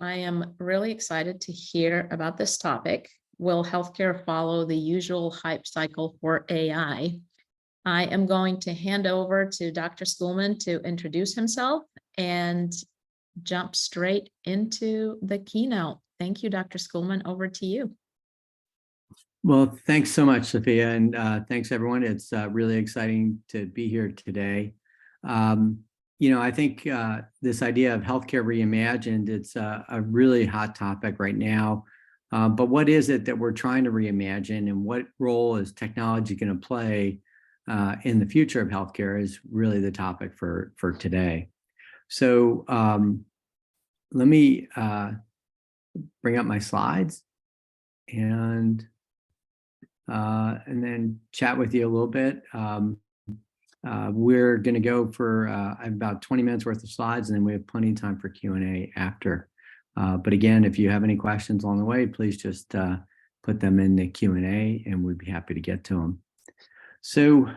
I am really excited to hear about this topic. Will healthcare follow the usual hype cycle for AI? I am going to hand over to Dr. Schoolman to introduce himself and jump straight into the keynote. Thank you, Dr. Schoolman. Over to you. Well, thanks so much, Sophia, and thanks everyone. It's really exciting to be here today. I think this idea of healthcare reimagined, it's a really hot topic right now. But what is it that we're trying to reimagine, and what role is technology going to play in the future of healthcare is really the topic for today. So let me bring up my slides and then chat with you a little bit. We're going to go for about 20 minutes worth of slides, and then we have plenty of time for Q&A after. But again, if you have any questions along the way, please just put them in the Q&A, and we'd be happy to get to them. So,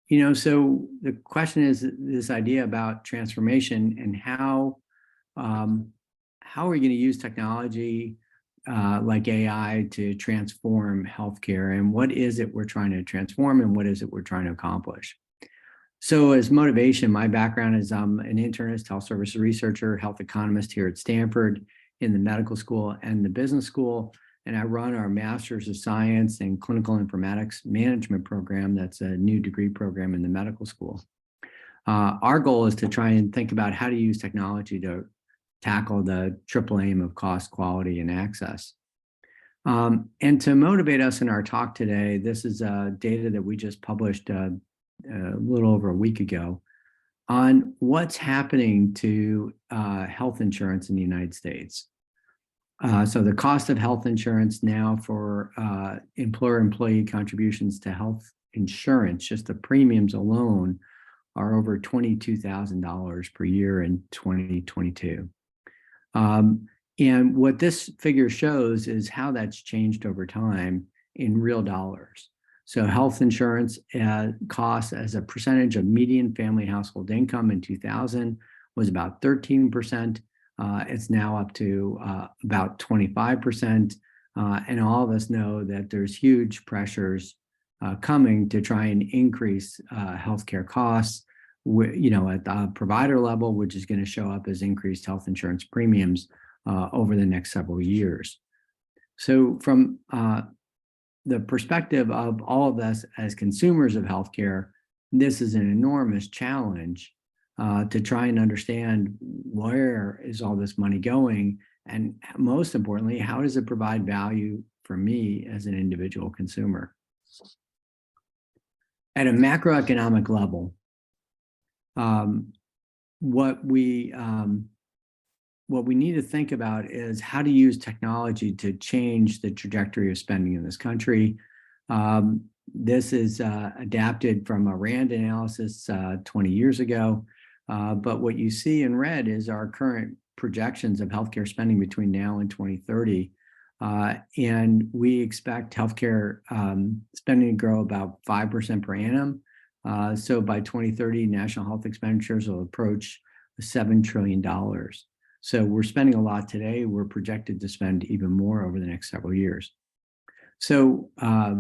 so the question is this idea about transformation and how are we going to use technology like AI to transform healthcare, and what is it we're trying to transform, and what is it we're trying to accomplish? So as motivation, my background is I'm an internist, health services researcher, health economist here at Stanford in the medical school and the business school, and I run our Master's of Science in Clinical Informatics Management program. That's a new degree program in the medical school. Our goal is to try and think about how to use technology to tackle the triple aim of cost, quality, and access. And to motivate us in our talk today, this is data that we just published a little over a week ago on what's happening to health insurance in the United States. So the cost of health insurance now for employer-employee contributions to health insurance, just the premiums alone, are over $22,000 per year in 2022. And what this figure shows is how that's changed over time in real dollars. So health insurance costs as a percentage of median family household income in 2000 was about 13%. It's now up to about 25%. And all of us know that there's huge pressures coming to try and increase healthcare costs, at the provider level, which is going to show up as increased health insurance premiums over the next several years. So from the perspective of all of us as consumers of healthcare, this is an enormous challenge to try and understand where is all this money going, and most importantly, how does it provide value for me as an individual consumer? At a macroeconomic level, what we need to think about is how to use technology to change the trajectory of spending in this country. This is adapted from a RAND analysis 20 years ago. But what you see in red is our current projections of healthcare spending between now and 2030. And we expect healthcare spending to grow about 5% per annum. So by 2030, national health expenditures will approach $7 trillion. So we're spending a lot today. We're projected to spend even more over the next several years. So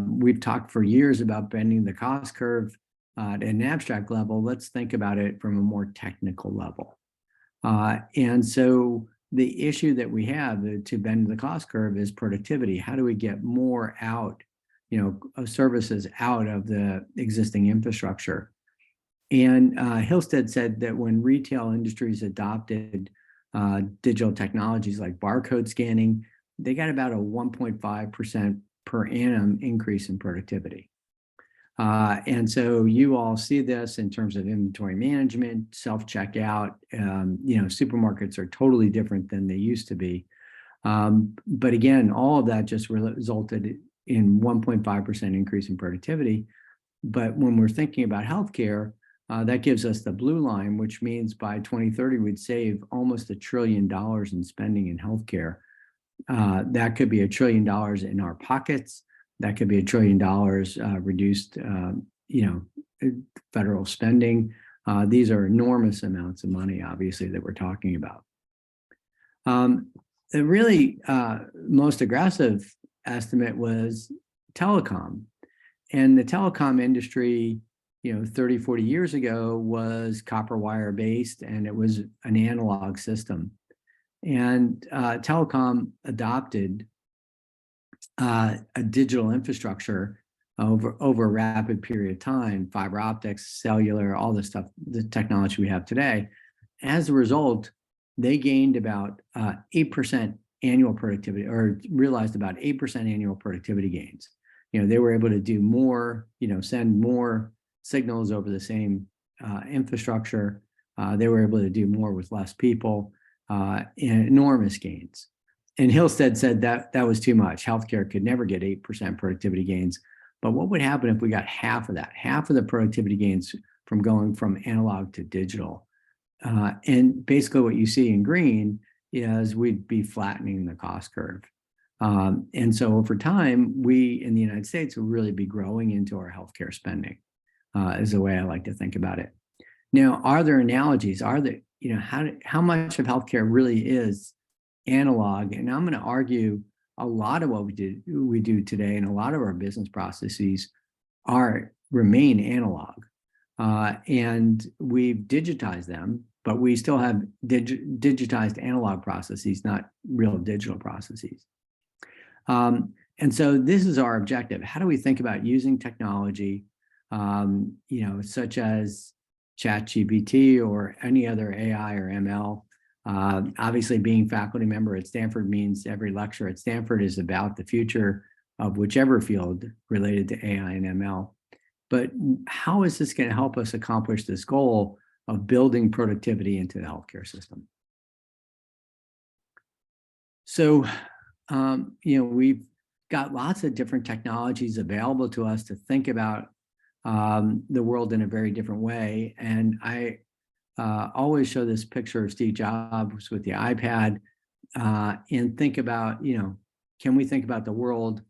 we've talked for years about bending the cost curve at an abstract level. Let's think about it from a more technical level. And so the issue that we have to bend the cost curve is productivity. How do we get more out, services out of the existing infrastructure? And Hillstead said that when retail industries adopted digital technologies like barcode scanning, they got about a 1.5% per annum increase in productivity. And so you all see this in terms of inventory management, self-checkout. Supermarkets are totally different than they used to be. But again, all of that just resulted in 1.5% increase in productivity. But when we're thinking about healthcare, that gives us the blue line, which means by 2030, we'd save almost $1 trillion in spending in healthcare. That could be $1 trillion in our pockets. That could be $1 trillion reduced, federal spending. These are enormous amounts of money, obviously, that we're talking about. the really most aggressive estimate was telecom. And the telecom industry, 30, 40 years ago was copper wire based, and it was an analog system. And telecom adopted a digital infrastructure over a rapid period of time, fiber optics, cellular, all the stuff, the technology we have today. As a result, they gained about 8% annual productivity, or realized about 8% annual productivity gains. They were able to do more, send more signals over the same infrastructure. They were able to do more with less people, and enormous gains. And Hillstead said that that was too much. Healthcare could never get 8% productivity gains. But what would happen if we got half of that, half of the productivity gains from going from analog to digital? And basically what you see in green is we'd be flattening the cost curve. And so over time, we in the United States will really be growing into our healthcare spending, is the way I like to think about it. Now, are there analogies? Are there, how much of healthcare really is analog? And I'm going to argue a lot of what we do today, and a lot of our business processes remain analog. And we've digitized them, but we still have digitized analog processes, not real digital processes. And so this is our objective. How do we think about using technology, such as ChatGPT or any other AI or ML? Obviously, being faculty member at Stanford means every lecture at Stanford is about the future of whichever field related to AI and ML. But how is this going to help us accomplish this goal of building productivity into the healthcare system? So, we've got lots of different technologies available to us to think about the world in a very different way. And I always show this picture of Steve Jobs with the iPad, and think about, can we think about the world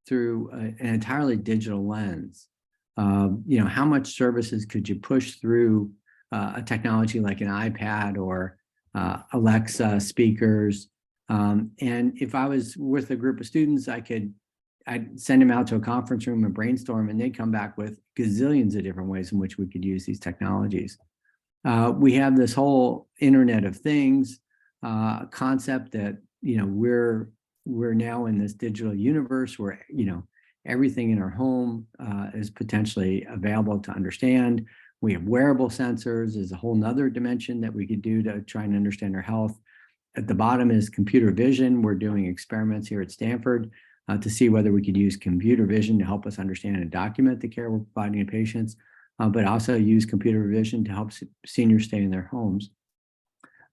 through an entirely digital lens? How much services could you push through a technology like an iPad or Alexa speakers? And if I was with a group of students, I'd send them out to a conference room and brainstorm, and they'd come back with gazillions of different ways in which we could use these technologies. We have this whole Internet of Things concept that, we're now in this digital universe where, everything in our home is potentially available to understand. We have wearable sensors. There's a whole nother dimension that we could do to try and understand our health. At the bottom is computer vision. We're doing experiments here at Stanford to see whether we could use computer vision to help us understand and document the care we're providing to patients, but also use computer vision to help seniors stay in their homes.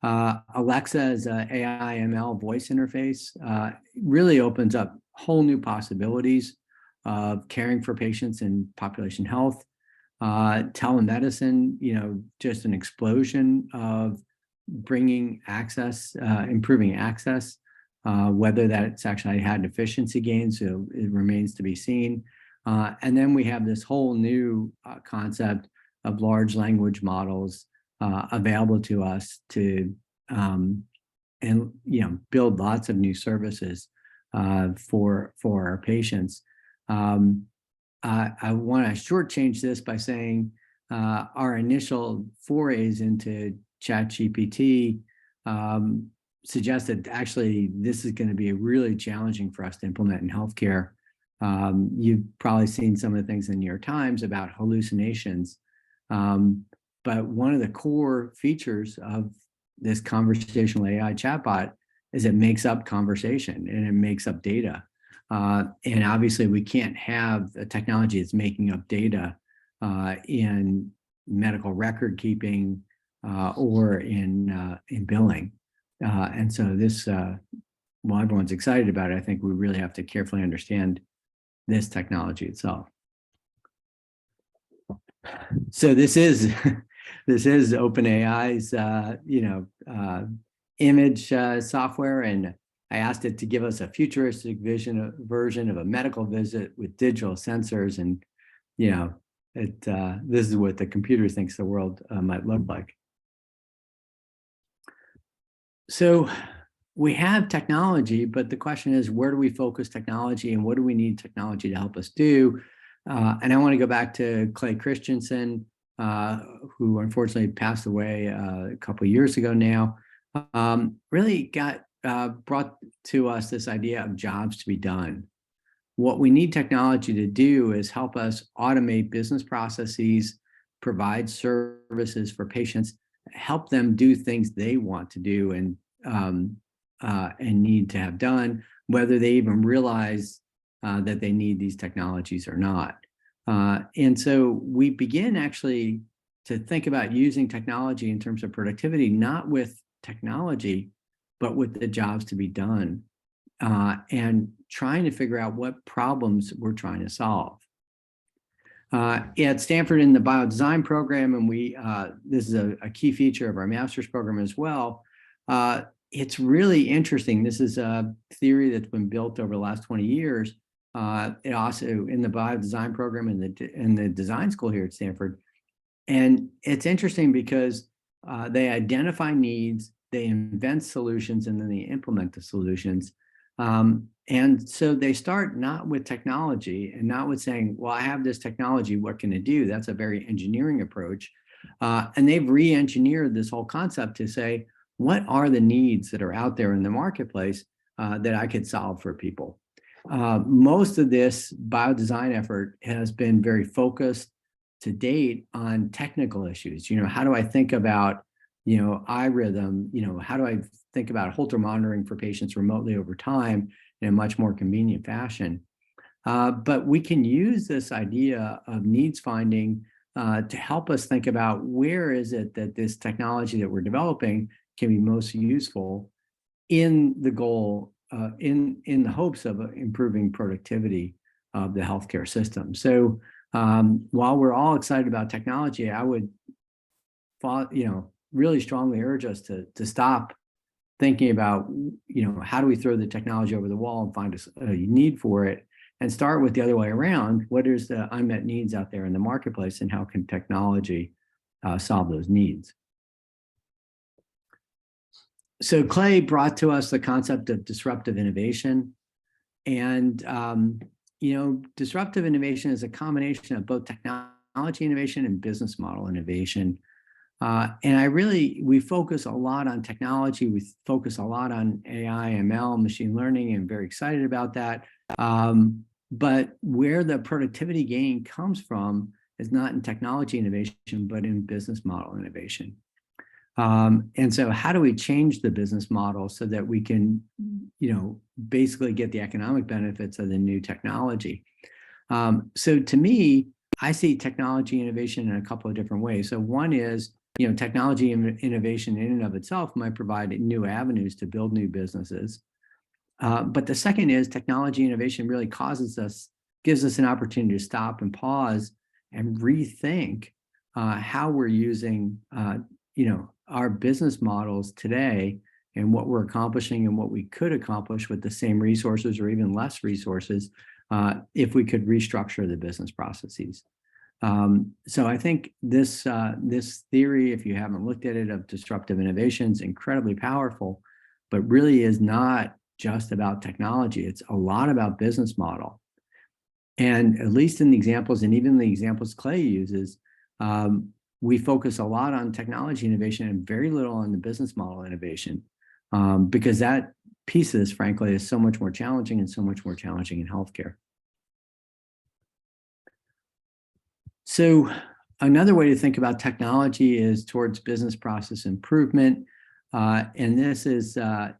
Alexa is an AI ML voice interface. Really opens up whole new possibilities of caring for patients in population health. Telemedicine, just an explosion of bringing access, improving access, whether that's actually had efficiency gains, so it remains to be seen. And then we have this whole new concept of large language models available to us to build lots of new services for our patients. I want to shortchange this by saying our initial forays into ChatGPT suggest that actually this is going to be really challenging for us to implement in healthcare. You've probably seen some of the things in the New York Times about hallucinations. But one of the core features of this conversational AI chatbot is it makes up conversation and it makes up data. And obviously we can't have a technology that's making up data in medical record keeping or in billing. And so this, while everyone's excited about it, I think we really have to carefully understand this technology itself. So this is OpenAI's image software, and I asked it to give us a futuristic version of a medical visit with digital sensors, and this is what the computer thinks the world might look like. So we have technology, but the question is, where do we focus technology and what do we need technology to help us do? And I want to go back to Clay Christensen, who unfortunately passed away a couple of years ago now. Really got brought to us this idea of jobs to be done. What we need technology to do is help us automate business processes, provide services for patients, help them do things they want to do and need to have done, whether they even realize that they need these technologies or not. And so we begin actually to think about using technology in terms of productivity, not with technology, but with the jobs to be done, and trying to figure out what problems we're trying to solve. At Stanford in the biodesign program, and this is a key feature of our master's program as well, it's really interesting. This is a theory that's been built over the last 20 years. It also in the biodesign program in the design school here at Stanford. And it's interesting because they identify needs, they invent solutions, and then they implement the solutions. And so they start not with technology and not with saying, well, I have this technology, what can it do? That's a very engineering approach. And they've re-engineered this whole concept to say, what are the needs that are out there in the marketplace that I could solve for people? Most of this biodesign effort has been very focused to date on technical issues. How do I think about, eye rhythm? How do I think about Holter monitoring for patients remotely over time in a much more convenient fashion? But we can use this idea of needs finding to help us think about where is it that this technology that we're developing can be most useful in the goal, in the hopes of improving productivity of the healthcare system. So while we're all excited about technology, I would, really strongly urge us to stop thinking about, how do we throw the technology over the wall and find a need for it, and start with the other way around. What is the unmet needs out there in the marketplace, and how can technology solve those needs? So Clay brought to us the concept of disruptive innovation. And, disruptive innovation is a combination of both technology innovation and business model innovation. And we focus a lot on technology. We focus a lot on AI, ML, machine learning, and very excited about that. But where the productivity gain comes from is not in technology innovation, but in business model innovation. And so how do we change the business model so that we can, basically get the economic benefits of the new technology? So to me, I see technology innovation in a couple of different ways. So one is, technology innovation in and of itself might provide new avenues to build new businesses. But the second is technology innovation really gives us an opportunity to stop and pause and rethink how we're using, our business models today and what we're accomplishing and what we could accomplish with the same resources or even less resources if we could restructure the business processes. So I think this theory, if you haven't looked at it, of disruptive innovation is incredibly powerful, but really is not just about technology. It's a lot about business model. And at least in the examples, and even the examples Clay uses, we focus a lot on technology innovation and very little on the business model innovation, because that piece of this, frankly, is so much more challenging and so much more challenging in healthcare. So another way to think about technology is towards business process improvement. And this is a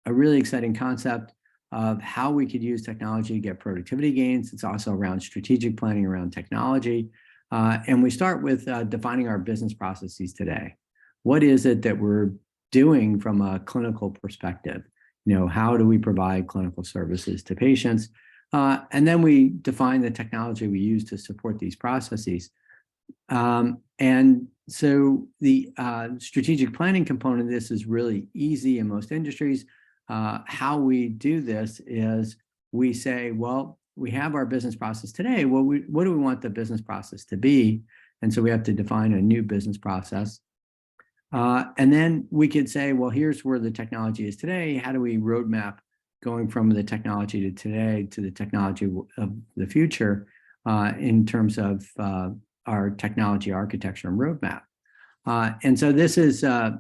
really exciting concept of how we could use technology to get productivity gains. It's also around strategic planning around technology. And we start with defining our business processes today. What is it that we're doing from a clinical perspective? How do we provide clinical services to patients? And then we define the technology we use to support these processes. And so the strategic planning component of this is really easy in most industries. How we do this is we say, well, we have our business process today. Well, what do we want the business process to be? And so we have to define a new business process. And then we could say, well, here's where the technology is today. How do we roadmap going from the technology to today to the technology of the future in terms of our technology architecture and roadmap? And so this is the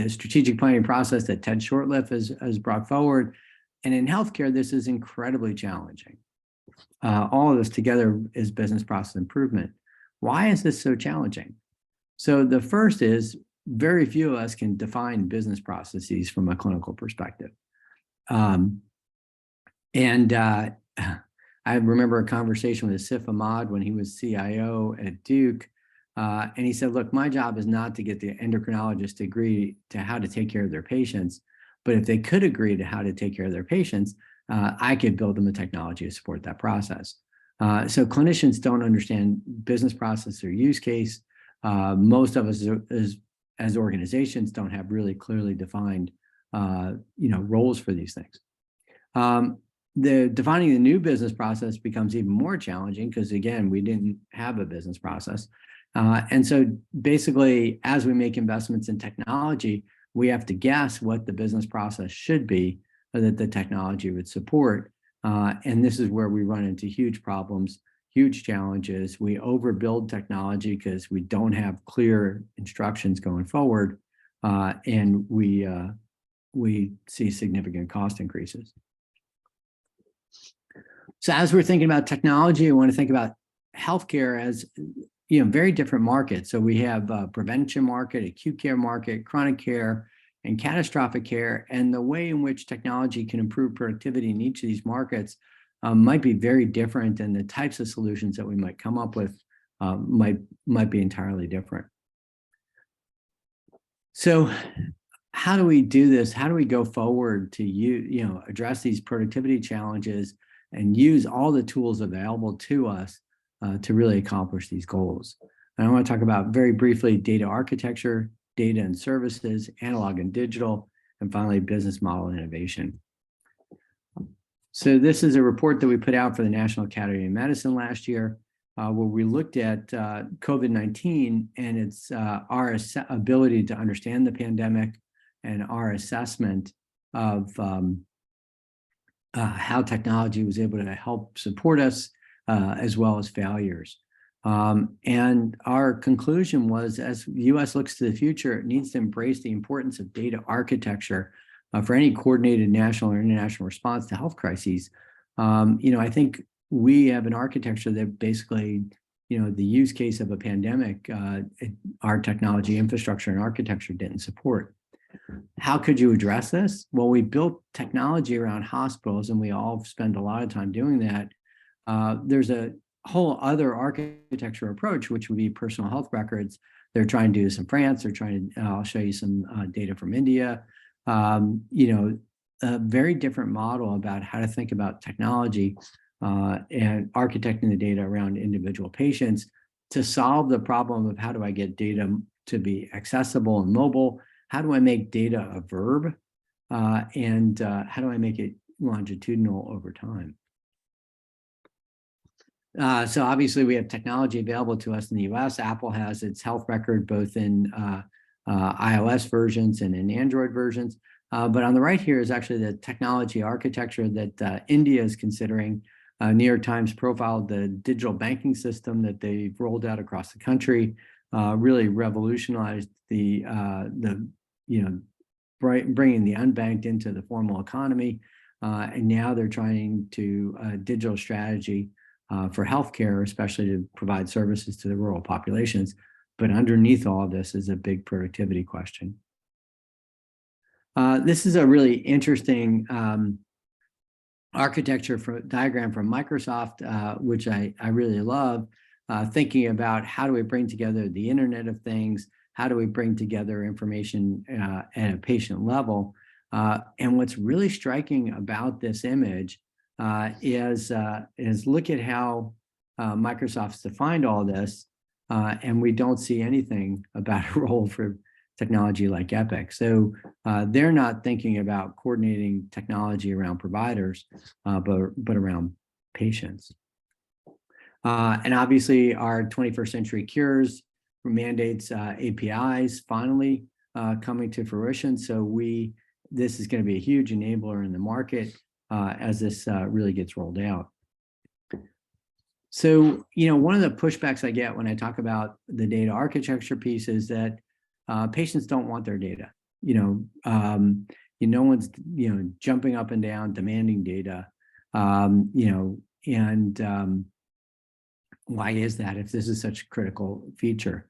strategic planning process that Ted Shortliff has brought forward. And in healthcare, this is incredibly challenging. All of this together is business process improvement. Why is this so challenging? So the first is very few of us can define business processes from a clinical perspective. I remember a conversation with Asif Ahmad when he was CIO at Duke. And he said, look, my job is not to get the endocrinologist to agree to how to take care of their patients, but if they could agree to how to take care of their patients, I could build them a technology to support that process. So clinicians don't understand business process or use case. Most of us as organizations don't have really clearly defined roles for these things. Defining the new business process becomes even more challenging because, again, we didn't have a business process. And so basically, as we make investments in technology, we have to guess what the business process should be that the technology would support. And this is where we run into huge problems, huge challenges. We overbuild technology because we don't have clear instructions going forward, and we see significant cost increases. So as we're thinking about technology, I want to think about healthcare as very different markets. So we have a prevention market, acute care market, chronic care, and catastrophic care. And the way in which technology can improve productivity in each of these markets might be very different, and the types of solutions that we might come up with might be entirely different. So how do we do this? How do we go forward to address these productivity challenges and use all the tools available to us to really accomplish these goals? And I want to talk about very briefly data architecture, data and services, analog and digital, and finally business model innovation. So this is a report that we put out for the National Academy of Medicine last year, where we looked at COVID-19 and its our ability to understand the pandemic and our assessment of how technology was able to help support us, as well as failures. And our conclusion was, as the U.S. looks to the future, it needs to embrace the importance of data architecture for any coordinated national or international response to health crises. I think we have an architecture that basically, the use case of a pandemic, our technology infrastructure and architecture didn't support. How could you address this? Well, we built technology around hospitals, and we all spend a lot of time doing that. There's a whole other architecture approach, which would be personal health records. They're trying to do this in France. They're trying to, I'll show you some data from India. A very different model about how to think about technology and architecting the data around individual patients to solve the problem of how do I get data to be accessible and mobile? How do I make data a verb? And how do I make it longitudinal over time? So obviously we have technology available to us in the US. Apple has its health record both in iOS versions and in Android versions. But on the right here is actually the technology architecture that India is considering. New York Times profiled the digital banking system that they've rolled out across the country, really revolutionized the bringing the unbanked into the formal economy. And now they're trying to digital strategy for healthcare, especially to provide services to the rural populations. But underneath all of this is a big productivity question. This is a really interesting architecture diagram from Microsoft, which I really love, thinking about how do we bring together the Internet of Things, how do we bring together information at a patient level. And what's really striking about this image is look at how Microsoft's defined all this, and we don't see anything about a role for technology like Epic. So they're not thinking about coordinating technology around providers, but around patients. And obviously our 21st Century Cures mandates APIs finally coming to fruition. So this is going to be a huge enabler in the market as this really gets rolled out. So, one of the pushbacks I get when I talk about the data architecture piece is that patients don't want their data. No one's, jumping up and down demanding data. Why is that if this is such a critical feature?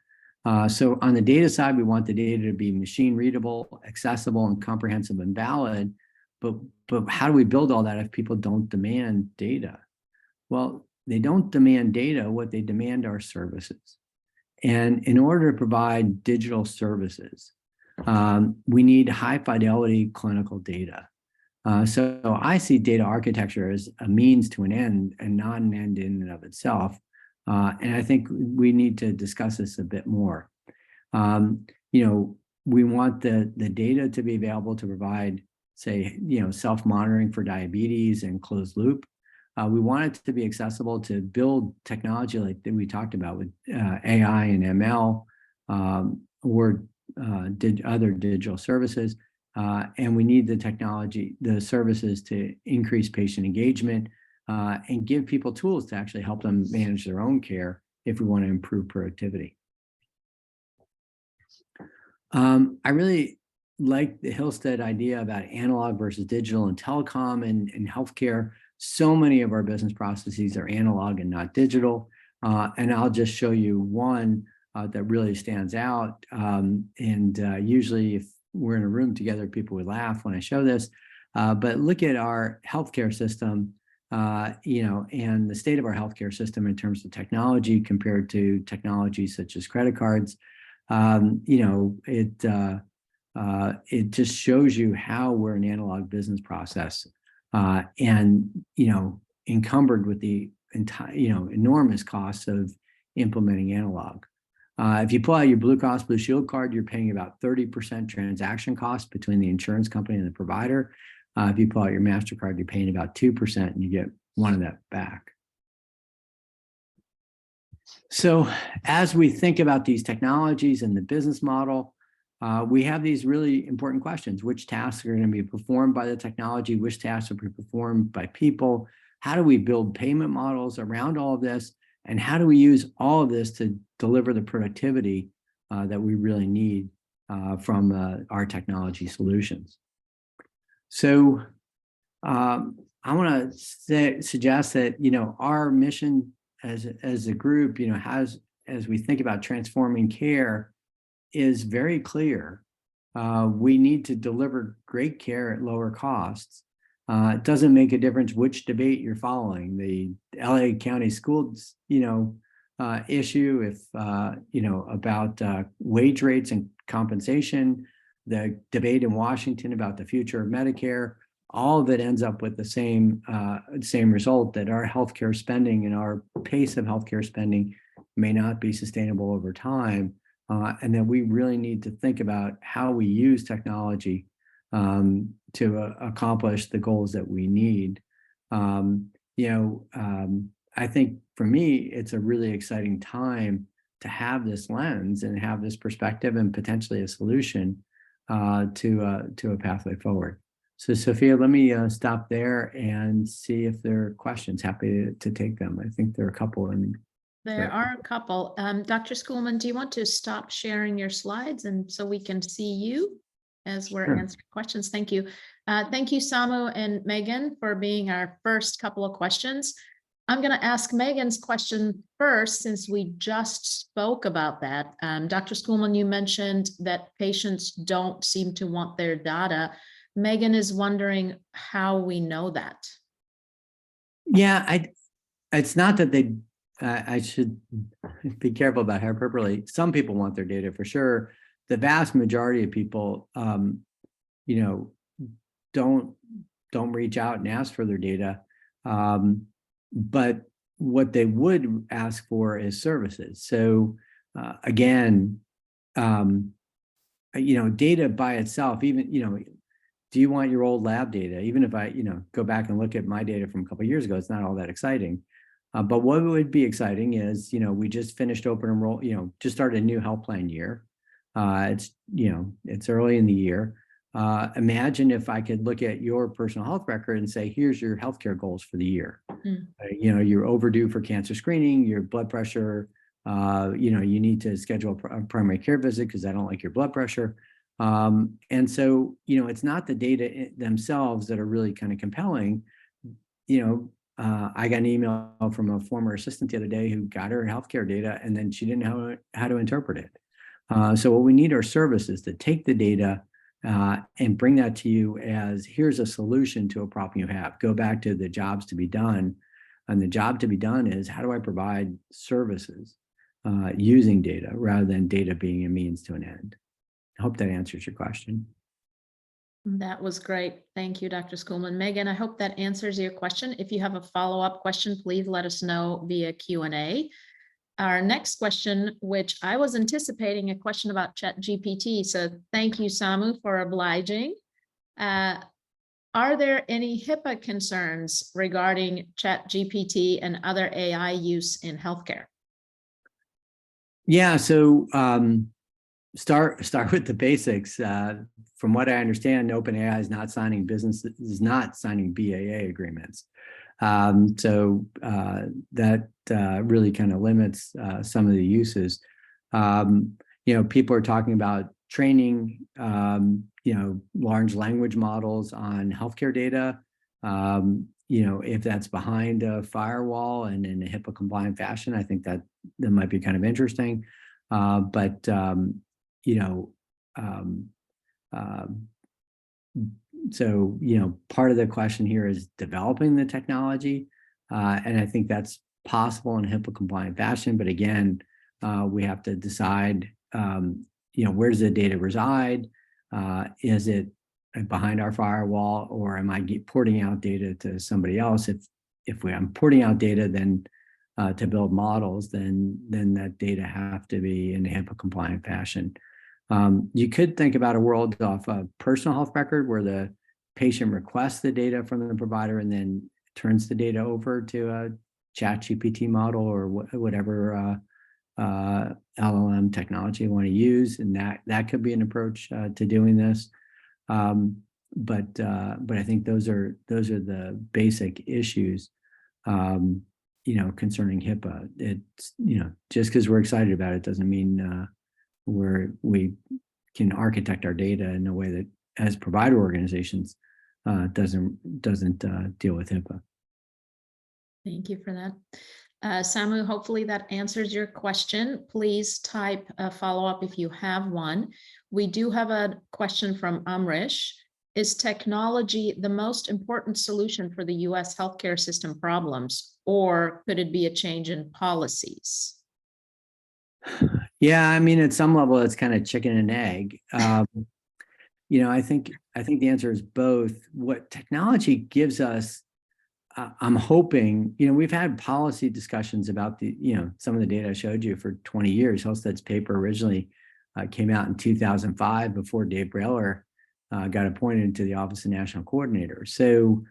So on the data side, we want the data to be machine readable, accessible, and comprehensive and valid. But how do we build all that if people don't demand data? Well, they don't demand data. What they demand are services. And in order to provide digital services, we need high fidelity clinical data. So I see data architecture as a means to an end and not an end in and of itself. And I think we need to discuss this a bit more. We want the data to be available to provide, say, self-monitoring for diabetes and closed loop. We want it to be accessible to build technology like that we talked about with AI and ML or other digital services. And we need the technology, the services to increase patient engagement and give people tools to actually help them manage their own care if we want to improve productivity. I really like the Hillstead idea about analog versus digital in telecom and healthcare. So many of our business processes are analog and not digital. And I'll just show you one that really stands out. Usually if we're in a room together, people would laugh when I show this. But look at our healthcare system, and the state of our healthcare system in terms of technology compared to technologies such as credit cards. It just shows you how we're an analog business process, and encumbered with the entire enormous costs of implementing analog. If you pull out your Blue Cross Blue Shield card, you're paying about 30% transaction cost between the insurance company and the provider. If you pull out your MasterCard, you're paying about 2% and you get one of that back. So as we think about these technologies and the business model, we have these really important questions. Which tasks are going to be performed by the technology? Which tasks will be performed by people? How do we build payment models around all of this? And how do we use all of this to deliver the productivity that we really need from our technology solutions? So I want to suggest that, our mission as a group, as we think about transforming care, is very clear. We need to deliver great care at lower costs. It doesn't make a difference which debate you're following. The LA County Schools, issue, if about wage rates and compensation, the debate in Washington about the future of Medicare, all of it ends up with the same result, that our healthcare spending and our pace of healthcare spending may not be sustainable over time, and that we really need to think about how we use technology to accomplish the goals that we need. I think for me, it's a really exciting time to have this lens and have this perspective and potentially a solution to a pathway forward. So Sophia, let me stop there and see if there are questions. Happy to take them. I think there are a couple. There are a couple. Dr. Schoolman, do you want to stop sharing your slides and so we can see you as we're answering questions? Thank you. Thank you, Samu and Megan, for being our first couple of questions. I'm going to ask Megan's question first, since we just spoke about that. Dr. Schoolman, you mentioned that patients don't seem to want their data. Megan is wondering how we know that. Yeah, it's not that they, I should be careful about hyperbole. Some people want their data for sure. The vast majority of people, don't reach out and ask for their data. But what they would ask for is services. So again, data by itself, even, do you want your old lab data? Even if I, go back and look at my data from a couple of years ago, it's not all that exciting. But what would be exciting is, we just finished open enroll, just started a new health plan year. It's early in the year. Imagine if I could look at your personal health record and say, here's your healthcare goals for the year. You're overdue for cancer screening, your blood pressure, you need to schedule a primary care visit because I don't like your blood pressure. And so, it's not the data themselves that are really kind of compelling. I got an email from a former assistant the other day who got her healthcare data and then she didn't know how to interpret it. So what we need are services to take the data and bring that to you as here's a solution to a problem you have. Go back to the jobs to be done. And the job to be done is how do I provide services using data rather than data being a means to an end. I hope that answers your question. That was great. Thank you, Dr. Schoolman. Megan, I hope that answers your question. If you have a follow-up question, please let us know via Q&A. Our next question, which I was anticipating a question about ChatGPT, so thank you, Samu, for obliging. Are there any HIPAA concerns regarding ChatGPT and other AI use in healthcare? Yeah, so start with the basics. From what I understand, OpenAI is not signing BAA agreements. So that really kind of limits some of the uses. People are talking about training, large language models on healthcare data. If that's behind a firewall and in a HIPAA compliant fashion, I think that might be kind of interesting. So, part of the question here is developing the technology. And I think that's possible in a HIPAA compliant fashion. But again, we have to decide, where does the data reside? Is it behind our firewall, or am I porting out data to somebody else? If I'm porting out data, then to build models, then that data have to be in a HIPAA compliant fashion. You could think about a world off a personal health record where the patient requests the data from the provider and then turns the data over to a ChatGPT model or whatever LLM technology you want to use, and that could be an approach to doing this. But I think those are the basic issues, concerning HIPAA. It's just because we're excited about it doesn't mean we can architect our data in a way that, as provider organizations, doesn't deal with HIPAA. Thank you for that. Samu, hopefully that answers your question. Please type a follow-up if you have one. We do have a question from Amrish. Is technology the most important solution for the U.S. healthcare system problems, or could it be a change in policies? Yeah, I mean, at some level, it's kind of chicken and egg. I think the answer is both. What technology gives us, I'm hoping, we've had policy discussions about some of the data I showed you for 20 years. Halstead's paper originally came out in 2005 before Dave Brailer got appointed to the Office of National Coordinator. So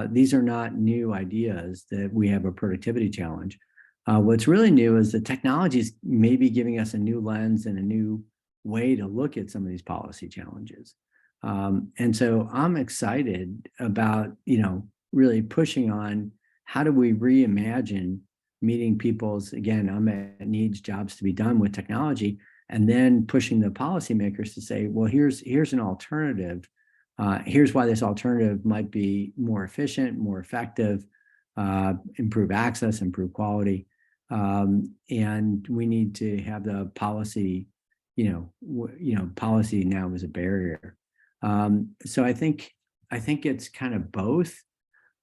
these are not new ideas that we have a productivity challenge. What's really new is the technology is maybe giving us a new lens and a new way to look at some of these policy challenges. And so I'm excited about, really pushing on how do we reimagine meeting people's, again, unmet needs, jobs to be done with technology, and then pushing the policymakers to say, well, here's an alternative. Here's why this alternative might be more efficient, more effective, improve access, improve quality. And we need to have the policy, policy now is a barrier. So I think it's kind of both.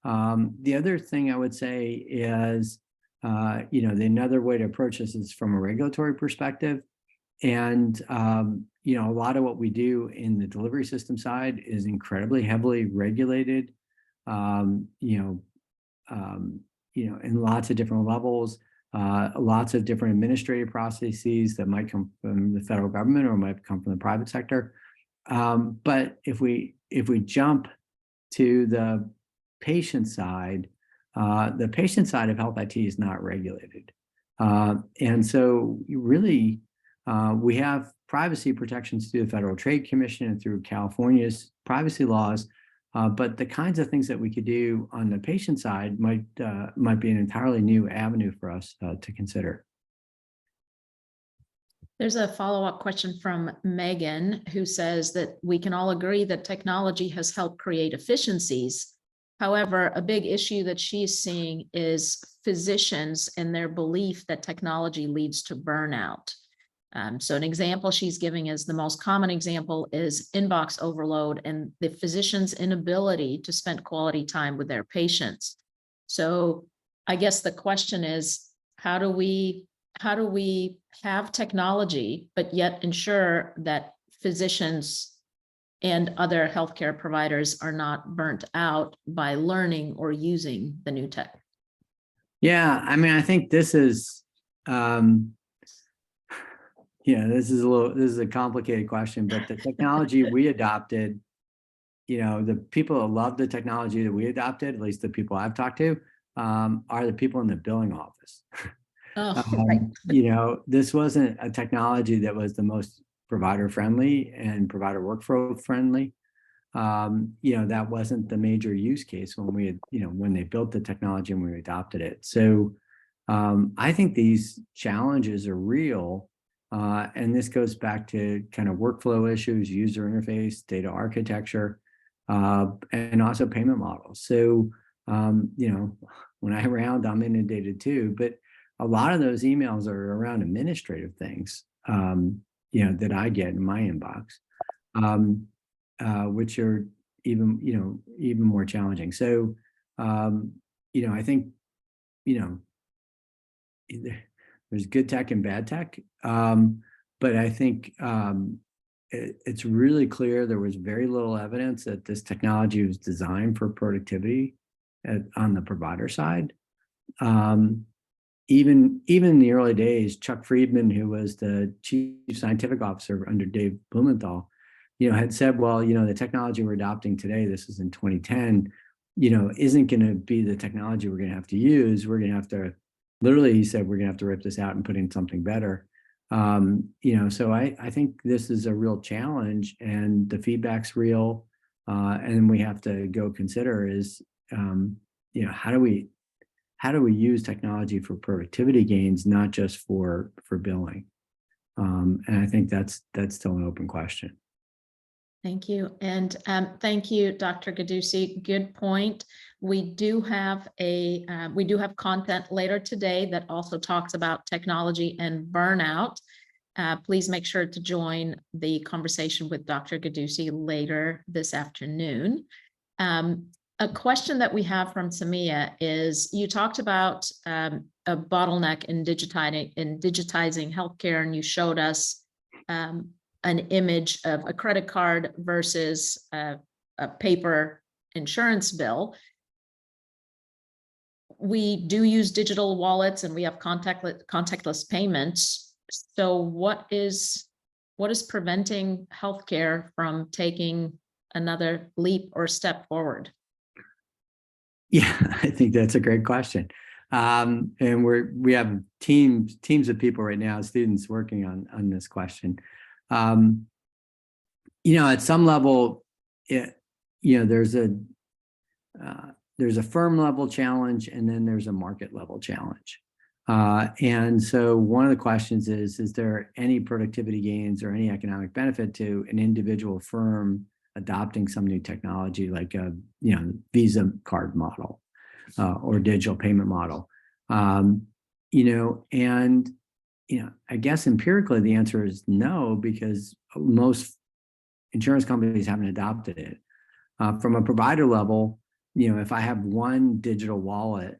The other thing I would say is, another way to approach this is from a regulatory perspective. And, a lot of what we do in the delivery system side is incredibly heavily regulated, in lots of different levels, lots of different administrative processes that might come from the federal government or might come from the private sector. But if we jump to the patient side, The patient side of health IT is not regulated. And so really, we have privacy protections through the Federal Trade Commission and through California's privacy laws. But the kinds of things that we could do on the patient side might be an entirely new avenue for us to consider. There's a follow-up question from Megan, who says that we can all agree that technology has helped create efficiencies. However, a big issue that she's seeing is physicians and their belief that technology leads to burnout. So an example she's giving is the most common example is inbox overload and the physician's inability to spend quality time with their patients. So I guess the question is, how do we have technology, but yet ensure that physicians and other healthcare providers are not burnt out by learning or using the new tech? Yeah, I mean, I think this is, this is a complicated question, but the technology we adopted, the people that love the technology that we adopted, at least the people I've talked to, are the people in the billing office. Oh, right. This wasn't a technology that was the most provider friendly and provider workflow friendly. That wasn't the major use case when we had, when they built the technology and we adopted it. So I think these challenges are real. And this goes back to kind of workflow issues, user interface, data architecture, and also payment models. So, when I round, I'm inundated too, but a lot of those emails are around administrative things, that I get in my inbox, which are even more challenging. So, I think, there's good tech and bad tech. But I think it's really clear there was very little evidence that this technology was designed for productivity on the provider side. Even in the early days, Chuck Friedman, who was the chief scientific officer under Dave Blumenthal, had said, well, the technology we're adopting today, this is in 2010, isn't going to be the technology we're going to have to use. We're going to have to, literally, he said, we're going to have to rip this out and put in something better. So I think this is a real challenge, and the feedback's real. And we have to go consider is, how do we use technology for productivity gains, not just for billing? And I think that's still an open question. Thank you. And thank you, Dr. Gadusi. Good point. We do have content later today that also talks about technology and burnout. Please make sure to join the conversation with Dr. Gadusi later this afternoon. A question that we have from Samia is, you talked about a bottleneck in digitizing healthcare, and you showed us an image of a credit card versus a paper insurance bill. We do use digital wallets and we have contactless payments. So what is preventing healthcare from taking another leap or step forward? Yeah, I think that's a great question. And we have teams of people right now, students working on this question. At some level, there's a firm level challenge, and then there's a market level challenge. And so one of the questions is there any productivity gains or any economic benefit to an individual firm adopting some new technology like a Visa card model or digital payment model? I guess empirically the answer is no, because most insurance companies haven't adopted it. From a provider level, if I have one digital wallet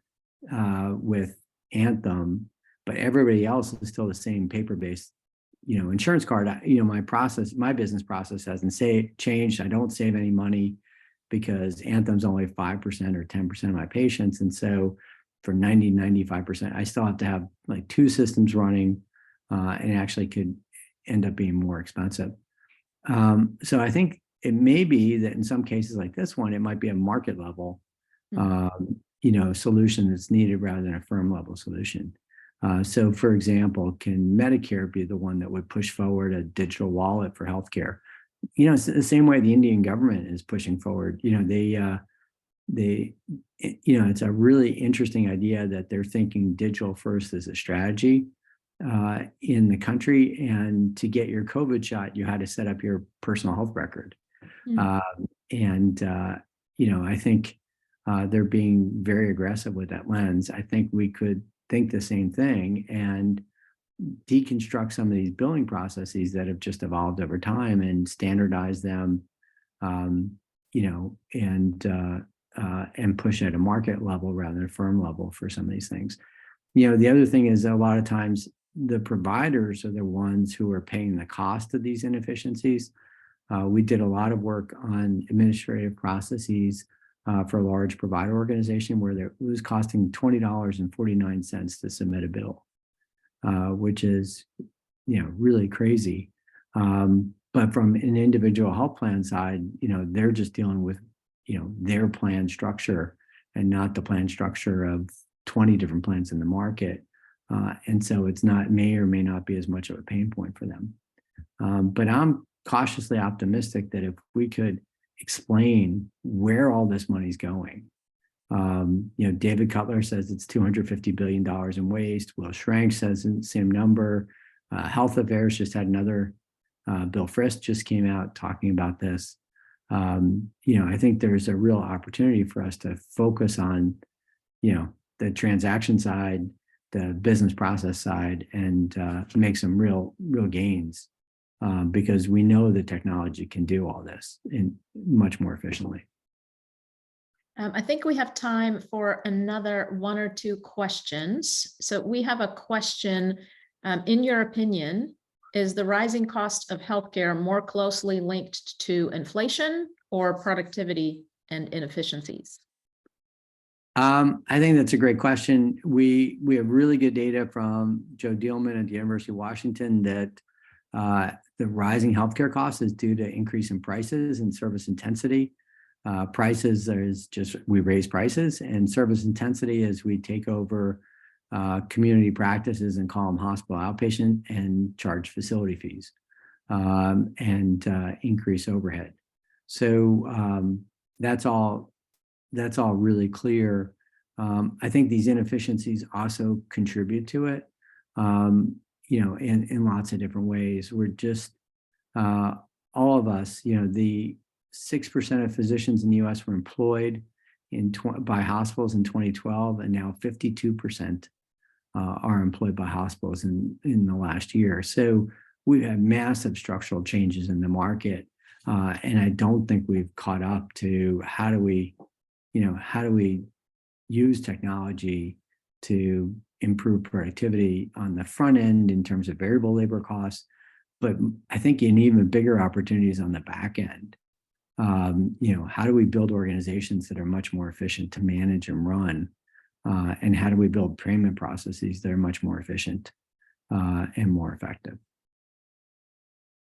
with Anthem, but everybody else is still the same paper-based, insurance card, my business process hasn't changed. I don't save any money because Anthem's only 5% or 10% of my patients. And so for 95%, I still have to have like two systems running, and it actually could end up being more expensive. So I think it may be that in some cases like this one, it might be a market level solution that's needed rather than a firm level solution. So, for example, can Medicare be the one that would push forward a digital wallet for healthcare? It's the same way the Indian government is pushing forward. It's a really interesting idea that they're thinking digital first as a strategy in the country. And to get your COVID shot, you had to set up your personal health record. I think they're being very aggressive with that lens. I think we could think the same thing and deconstruct some of these billing processes that have just evolved over time and standardize them, and push at a market level rather than a firm level for some of these things. The other thing is a lot of times the providers are the ones who are paying the cost of these inefficiencies. We did a lot of work on administrative processes for a large provider organization where it was costing $20.49 to submit a bill, which is, really crazy. But from an individual health plan side, they're just dealing with, their plan structure and not the plan structure of 20 different plans in the market. And so it's may or may not be as much of a pain point for them. But I'm cautiously optimistic that if we could explain where all this money's going, David Cutler says it's $250 billion in waste. Will Schrank says the same number. Health Affairs just had another, Bill Frist just came out talking about this. I think there's a real opportunity for us to focus on, the transaction side, the business process side, and make some real gains because we know the technology can do all this in much more efficiently. I think we have time for another one or two questions. So we have a question. In your opinion, is the rising cost of healthcare more closely linked to inflation or productivity and inefficiencies? I think that's a great question. We have really good data from Joe Dielman at the University of Washington that the rising healthcare costs is due to increase in prices and service intensity. Prices is just we raise prices, and service intensity is we take over community practices and call them hospital outpatient and charge facility fees and increase overhead. So that's all really clear. I think these inefficiencies also contribute to it, in lots of different ways. We're just all of us, the 6% of physicians in the U.S. were employed by hospitals in 2012, and now 52% are employed by hospitals in the last year. So we've had massive structural changes in the market, and I don't think we've caught up to how do we use technology to improve productivity on the front end in terms of variable labor costs, but I think an even bigger opportunities on the back end. How do we build organizations that are much more efficient to manage and run? And how do we build payment processes that are much more efficient and more effective?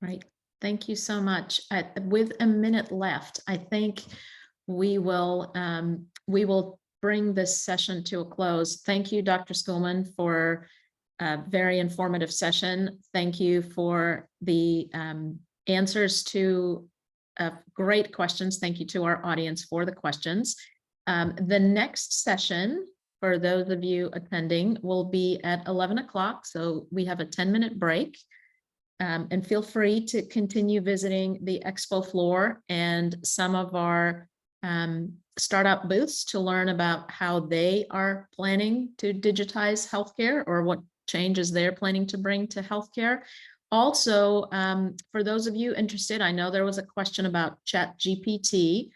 Right. Thank you so much. With a minute left, I think we will bring this session to a close. Thank you, Dr. Schoolman, for a very informative session. Thank you for the answers to great questions. Thank you to our audience for the questions. The next session, for those of you attending, will be at 11 o'clock. So we have a 10-minute break. And feel free to continue visiting the expo floor and some of our startup booths to learn about how they are planning to digitize healthcare or what changes they're planning to bring to healthcare. Also, for those of you interested, I know there was a question about ChatGPT.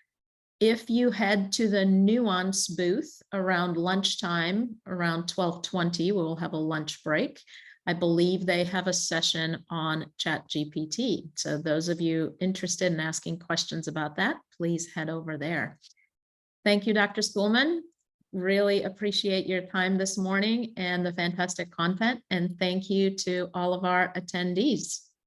If you head to the Nuance booth around lunchtime, around 12:20, we'll have a lunch break. I believe they have a session on ChatGPT. So those of you interested in asking questions about that, please head over there. Thank you, Dr. Schoolman. Really appreciate your time this morning and the fantastic content. And thank you to all of our attendees.